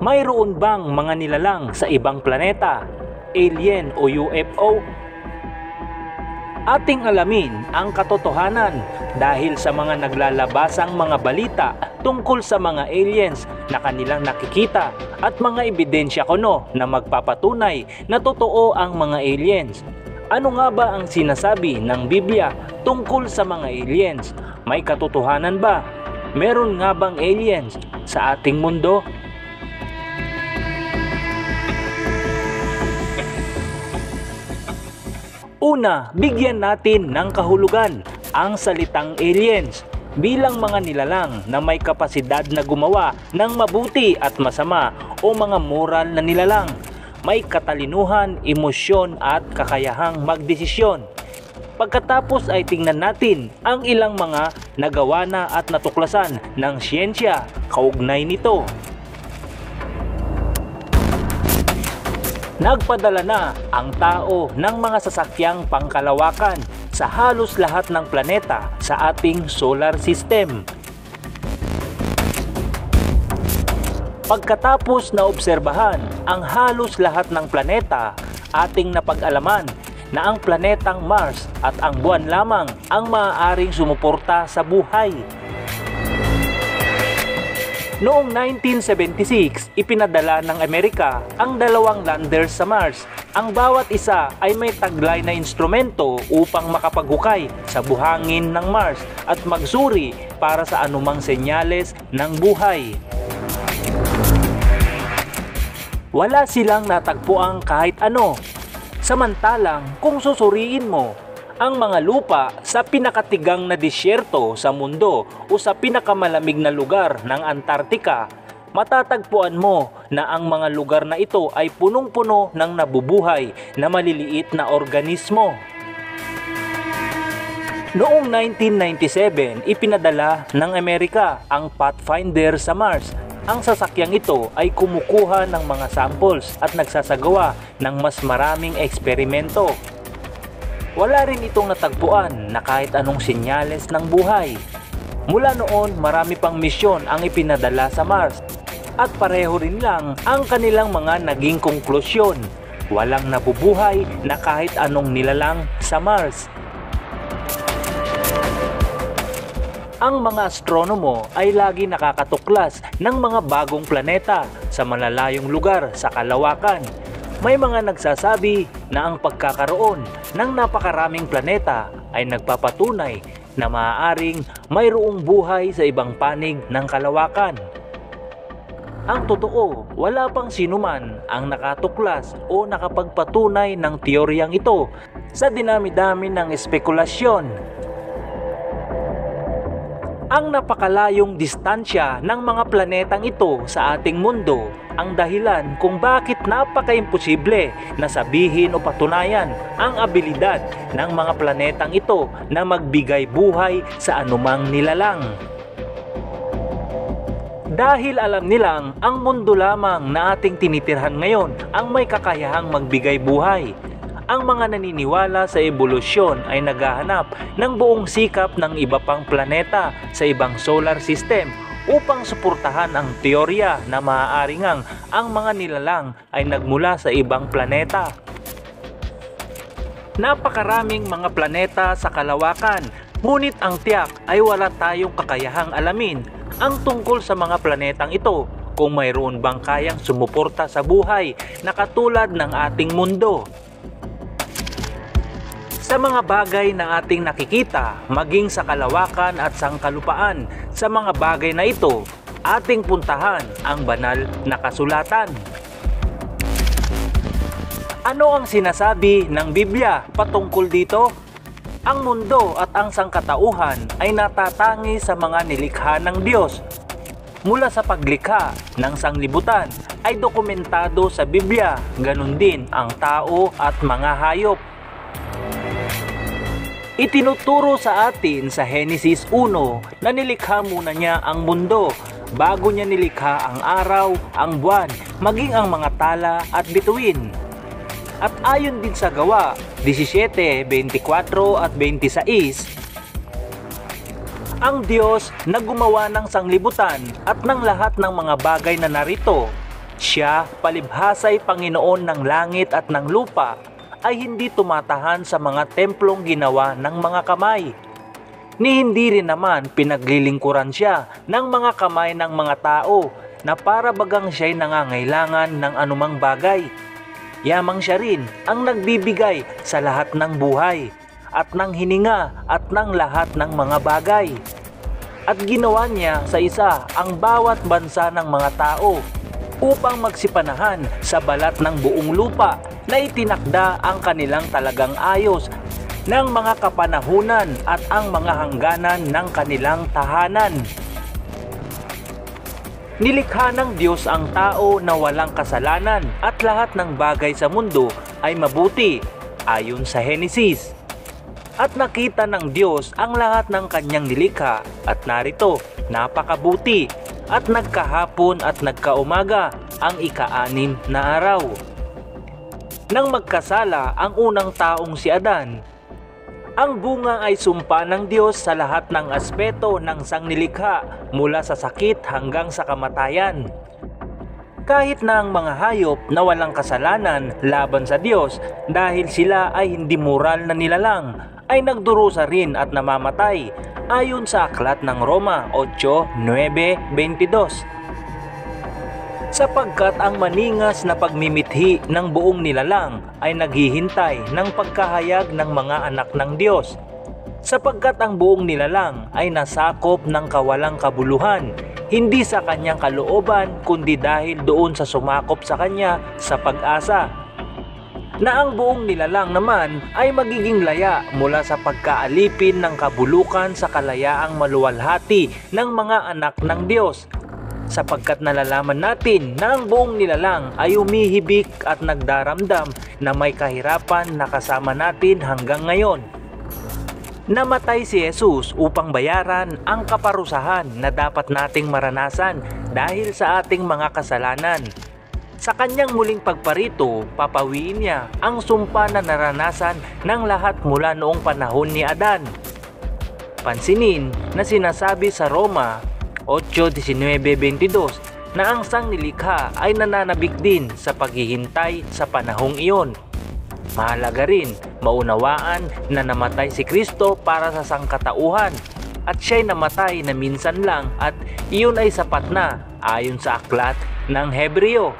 Mayroon bang mga nilalang sa ibang planeta, alien o UFO? Ating alamin ang katotohanan dahil sa mga naglalabasang mga balita tungkol sa mga aliens na kanilang nakikita at mga ebidensya kuno na magpapatunay na totoo ang mga aliens. Ano nga ba ang sinasabi ng Biblia tungkol sa mga aliens? May katotohanan ba? Meron nga bang aliens sa ating mundo? Una, bigyan natin ng kahulugan ang salitang aliens bilang mga nilalang na may kapasidad na gumawa ng mabuti at masama o mga moral na nilalang. May katalinuhan, emosyon at kakayahang magdesisyon. Pagkatapos ay tingnan natin ang ilang mga nagawa na at natuklasan ng siyensya kaugnay nito. Nagpadala na ang tao ng mga sasakyang pangkalawakan sa halos lahat ng planeta sa ating solar system. Pagkatapos na obserbahan ang halos lahat ng planeta, ating napag-alaman na ang planetang Mars at ang buwan lamang ang maaaring sumuporta sa buhay. Noong 1976, ipinadala ng Amerika ang 2 landers sa Mars. Ang bawat isa ay may taglay na instrumento upang makapaghukay sa buhangin ng Mars at magsuri para sa anumang senyales ng buhay. Wala silang natagpuang kahit ano. Samantalang kung susuriin mo ang mga lupa sa pinakatigang na disyerto sa mundo o sa pinakamalamig na lugar ng Antarctica, matatagpuan mo na ang mga lugar na ito ay punong-puno ng nabubuhay na maliliit na organismo. Noong 1997, ipinadala ng Amerika ang Pathfinder sa Mars. Ang sasakyang ito ay kumukuha ng mga samples at nagsasagawa ng mas maraming eksperimento. Wala rin itong natagpuan na kahit anong senyales ng buhay. Mula noon, marami pang misyon ang ipinadala sa Mars. At pareho rin lang ang kanilang mga naging konklusyon. Walang nabubuhay na kahit anong nilalang sa Mars. Ang mga astronomo ay lagi nakakatuklas ng mga bagong planeta sa malalayong lugar sa kalawakan. May mga nagsasabi na ang pagkakaroon ng napakaraming planeta ay nagpapatunay na maaaring mayroong buhay sa ibang panig ng kalawakan. Ang totoo, wala pang sinuman ang nakatuklas o nakapagpatunay ng teoryang ito sa dinami-dami ng espekulasyon. Ang napakalayong distansya ng mga planetang ito sa ating mundo ang dahilan kung bakit napaka-imposible na sabihin o patunayan ang abilidad ng mga planetang ito na magbigay buhay sa anumang nilalang. Dahil alam nilang ang mundo lamang na ating tinitirhan ngayon ang may kakayahang magbigay buhay. Ang mga naniniwala sa ebolusyon ay naghahanap ng buong sikap ng iba pang planeta sa ibang solar system upang suportahan ang teorya na maaaring ang mga nilalang ay nagmula sa ibang planeta. Napakaraming mga planeta sa kalawakan, ngunit ang tiyak ay wala tayong kakayahang alamin ang tungkol sa mga planetang ito kung mayroon bang kayang sumuporta sa buhay na katulad ng ating mundo. Sa mga bagay na ating nakikita, maging sa kalawakan at sangkalupaan, sa mga bagay na ito, ating puntahan ang banal na kasulatan. Ano ang sinasabi ng Biblia patungkol dito? Ang mundo at ang sangkatauhan ay natatangi sa mga nilikha ng Diyos. Mula sa paglikha ng sanglibutan ay dokumentado sa Biblia, ganun din ang tao at mga hayop. Itinuturo sa atin sa Henesis 1 na nilikha muna niya ang mundo bago niya nilikha ang araw, ang buwan, maging ang mga tala at bituin. At ayon din sa Gawa 17, 24 at 26, ang Diyos na gumawa ng sanglibutan at ng lahat ng mga bagay na narito, siya palibhasay Panginoon ng langit at ng lupa, ay hindi tumatahan sa mga templong ginawa ng mga kamay. Ni hindi rin naman pinaglilingkuran siya ng mga kamay ng mga tao na para bagang siya'y nangangailangan ng anumang bagay. Yamang siya rin ang nagbibigay sa lahat ng buhay at ng hininga at ng lahat ng mga bagay. At ginawa niya sa isa ang bawat bansa ng mga tao upang magsipanahan sa balat ng buong lupa na itinakda ang kanilang talagang ayos ng mga kapanahunan at ang mga hangganan ng kanilang tahanan. Nilikha ng Diyos ang tao na walang kasalanan at lahat ng bagay sa mundo ay mabuti ayon sa Henesis. At nakita ng Diyos ang lahat ng kanyang nilikha at narito napakabuti at nagkahapon at nagkaumaga ang ika-6 na araw. Nang magkasala ang unang taong si Adan, ang bunga ay sumpa ng Diyos sa lahat ng aspeto ng sangnilikha mula sa sakit hanggang sa kamatayan. Kahit na ang mga hayop na walang kasalanan laban sa Diyos dahil sila ay hindi moral na nilalang, ay nagdurusa rin at namamatay ayon sa aklat ng Roma 8:9-22. Sapagkat ang maningas na pagmimithi ng buong nilalang ay naghihintay ng pagkahayag ng mga anak ng Diyos. Sapagkat ang buong nilalang ay nasakop ng kawalang kabuluhan, hindi sa kanyang kalooban kundi dahil doon sa sumakop sa kanya sa pag-asa. Na ang buong nilalang naman ay magiging laya mula sa pagkaalipin ng kabulukan sa kalayaang maluwalhati ng mga anak ng Diyos. Sapagkat nalalaman natin na ang buong nilalang ay umihibik at nagdaramdam na may kahirapan na kasama natin hanggang ngayon. Namatay si Jesus upang bayaran ang kaparusahan na dapat nating maranasan dahil sa ating mga kasalanan. Sa kanyang muling pagparito, papawiin niya ang sumpa na naranasan ng lahat mula noong panahon ni Adan. Pansinin na sinasabi sa Roma 8:19-22 na ang sangnilikha ay nananabik din sa paghihintay sa panahong iyon. Mahalaga rin maunawaan na namatay si Kristo para sa sangkatauhan at siya'y namatay na minsan lang at iyon ay sapat na ayon sa aklat ng Hebreo.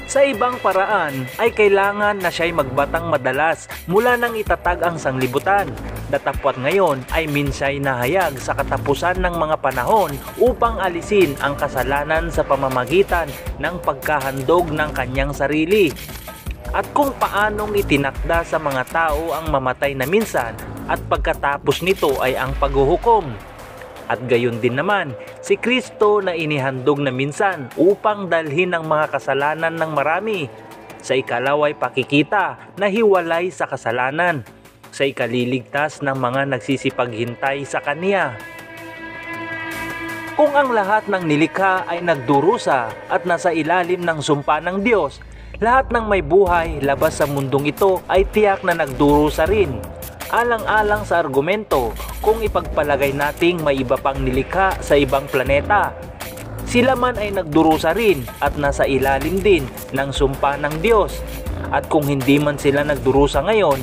Sa ibang paraan ay kailangan na siya'y magbatang madalas mula nang itatag ang sanglibutan. Datapwat ngayon ay minsay nahayag sa katapusan ng mga panahon upang alisin ang kasalanan sa pamamagitan ng pagkahandog ng kanyang sarili. At kung paanong itinakda sa mga tao ang mamatay na minsan at pagkatapos nito ay ang paghuhukom. At gayon din naman si Kristo na inihandog na minsan upang dalhin ang mga kasalanan ng marami. Sa ikalaw ay pakikita na hiwalay sa kasalanan. Sa ikaliligtas ng mga nagsisipaghintay sa Kanya. Kung ang lahat ng nilikha ay nagdurusa at nasa ilalim ng sumpa ng Diyos, lahat ng may buhay labas sa mundong ito ay tiyak na nagdurusa rin. Alang-alang sa argumento kung ipagpalagay nating may iba pang nilikha sa ibang planeta. Sila man ay nagdurusa rin at nasa ilalim din ng sumpa ng Diyos. At kung hindi man sila nagdurusa ngayon,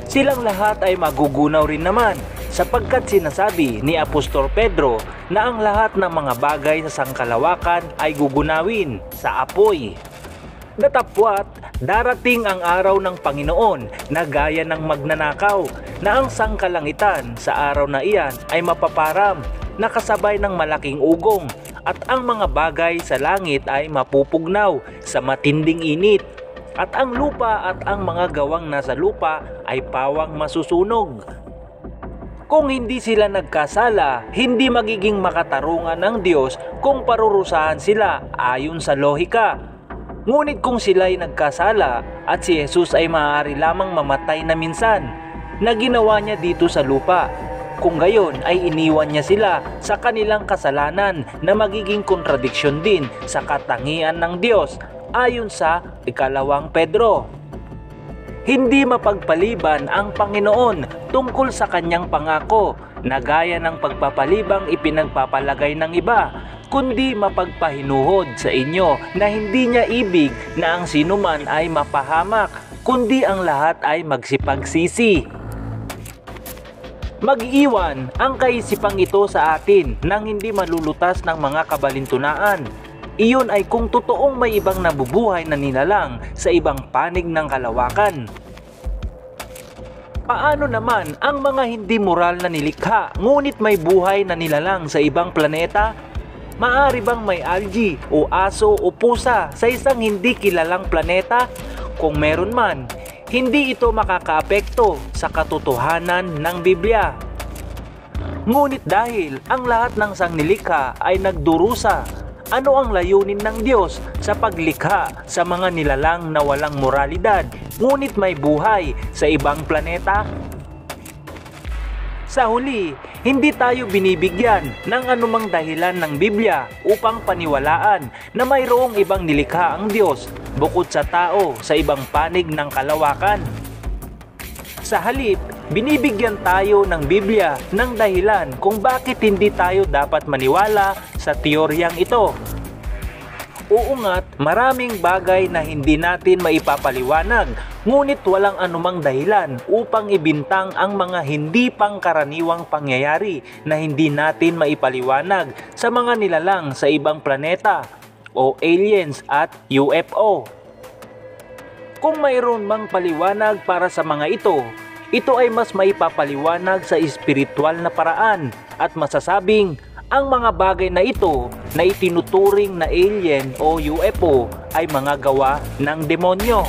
silang lahat ay magugunaw rin naman sapagkat sinasabi ni Apostol Pedro na ang lahat ng mga bagay sa sangkalawakan ay gugunawin sa apoy. Datapwat, darating ang araw ng Panginoon na gaya ng magnanakaw na ang sangkalangitan sa araw na iyan ay mapaparam na kasabay ng malaking ugong at ang mga bagay sa langit ay mapupugnaw sa matinding init. At ang lupa at ang mga gawang nasa lupa ay pawang masusunog. Kung hindi sila nagkasala, hindi magiging makatarungan ng Diyos kung parurusahan sila ayon sa lohika. Ngunit kung sila ay nagkasala at si Jesus ay maaari lamang mamatay na minsan, na ginawa niya dito sa lupa. Kung gayon ay iniwan niya sila sa kanilang kasalanan na magiging kontradiksyon din sa katangian ng Diyos ayon sa 2 Pedro. Hindi mapagpaliban ang Panginoon tungkol sa kanyang pangako na gaya ng pagpapalibang ipinagpapalagay ng iba, kundi mapagpahinuhod sa inyo na hindi niya ibig na ang sinuman ay mapahamak, kundi ang lahat ay magsipagsisi. Mag-iwan ang kaisipang ito sa atin nang hindi malulutas ng mga kabalintunaan. Iyon ay kung totoong may ibang nabubuhay na nilalang sa ibang panig ng kalawakan. Paano naman ang mga hindi moral na nilikha ngunit may buhay na nilalang sa ibang planeta? Maaari bang may algae o aso o pusa sa isang hindi kilalang planeta? Kung meron man, hindi ito makakaapekto sa katotohanan ng Biblia. Ngunit dahil ang lahat ng sangnilikha ay nagdurusa, ano ang layunin ng Diyos sa paglikha sa mga nilalang na walang moralidad ngunit may buhay sa ibang planeta? Sa huli, hindi tayo binibigyan ng anumang dahilan ng Biblia upang paniwalaan na mayroong ibang nilikha ang Diyos bukod sa tao sa ibang panig ng kalawakan. Sa halip, binibigyan tayo ng Biblia ng dahilan kung bakit hindi tayo dapat maniwala sa teoryang ito. Uungat, maraming bagay na hindi natin maipapaliwanag, ngunit walang anumang dahilan upang ibintang ang mga hindi pangkaraniwang pangyayari na hindi natin maipaliwanag sa mga nilalang sa ibang planeta o aliens at UFO. Kung mayroon mang paliwanag para sa mga ito ay mas maipapaliwanag sa espiritual na paraan at masasabing ang mga bagay na ito na itinuturing na alien o UFO ay mga gawa ng demonyo.